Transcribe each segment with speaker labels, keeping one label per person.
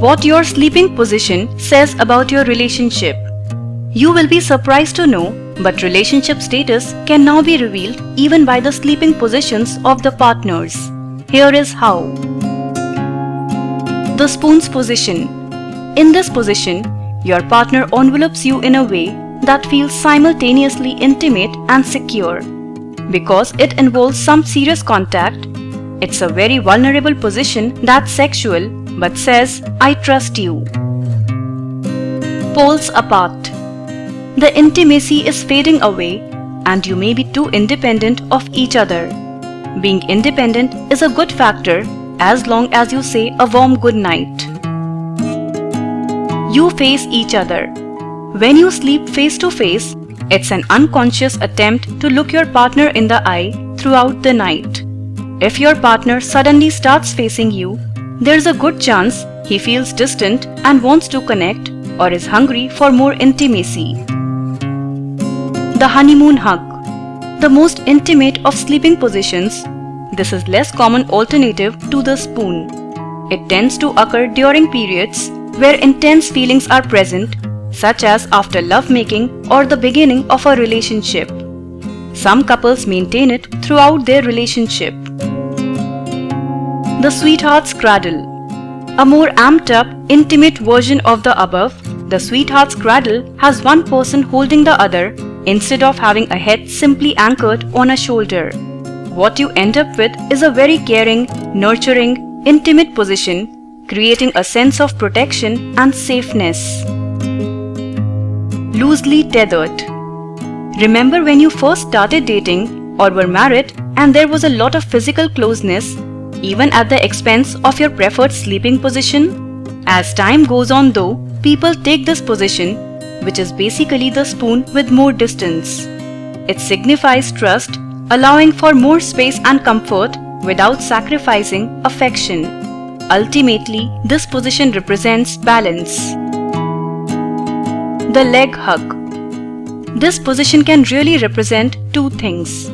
Speaker 1: What your sleeping position says about your relationship. You will be surprised to know, but relationship status can now be revealed even by the sleeping positions of the partners. Here is how. The spoon's position. In this position, your partner envelopes you in a way that feels simultaneously intimate and secure. Because it involves some serious contact, it's a very vulnerable position that's sexual but says, I trust you. Poles apart. The intimacy is fading away and you may be too independent of each other. Being independent is a good factor as long as you say a warm good night. You face each other. When you sleep face to face, it's an unconscious attempt to look your partner in the eye throughout the night. If your partner suddenly starts facing you, there's a good chance he feels distant and wants to connect or is hungry for more intimacy. The honeymoon hug. The most intimate of sleeping positions, this is less common alternative to the spoon. It tends to occur during periods where intense feelings are present, such as after lovemaking or the beginning of a relationship. Some couples maintain it throughout their relationship. The sweetheart's cradle. A more amped up, intimate version of the above, the sweetheart's cradle has one person holding the other instead of having a head simply anchored on a shoulder. What you end up with is a very caring, nurturing, intimate position, creating a sense of protection and safeness. Loosely tethered. Remember when you first started dating or were married and there was a lot of physical closeness, even at the expense of your preferred sleeping position? As time goes on though, people take this position, which is basically the spoon with more distance. It signifies trust, allowing for more space and comfort without sacrificing affection. Ultimately, this position represents balance. The leg hug. This position can really represent two things.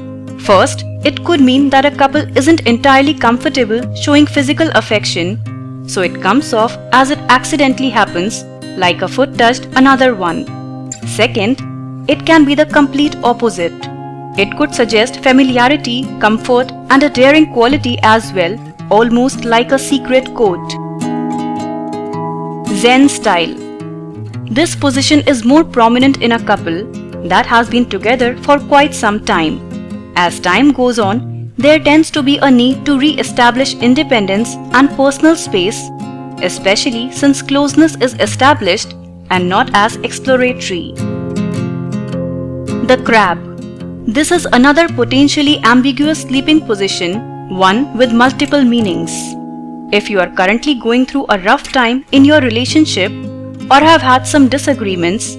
Speaker 1: First, it could mean that a couple isn't entirely comfortable showing physical affection, so it comes off as it accidentally happens, like a foot touched another one. Second, it can be the complete opposite. It could suggest familiarity, comfort, and a daring quality as well, almost like a secret code. Zen style. This position is more prominent in a couple that has been together for quite some time. As time goes on, there tends to be a need to re-establish independence and personal space, especially since closeness is established and not as exploratory. The crab. This is another potentially ambiguous sleeping position, one with multiple meanings. If you are currently going through a rough time in your relationship or have had some disagreements,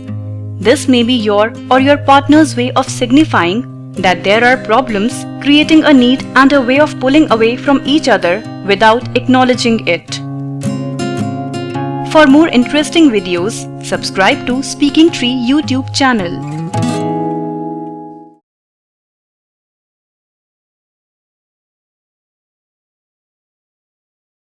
Speaker 1: this may be your or your partner's way of signifying that there are problems, creating a need and a way of pulling away from each other without acknowledging it. For more interesting videos, subscribe to Speaking Tree YouTube channel.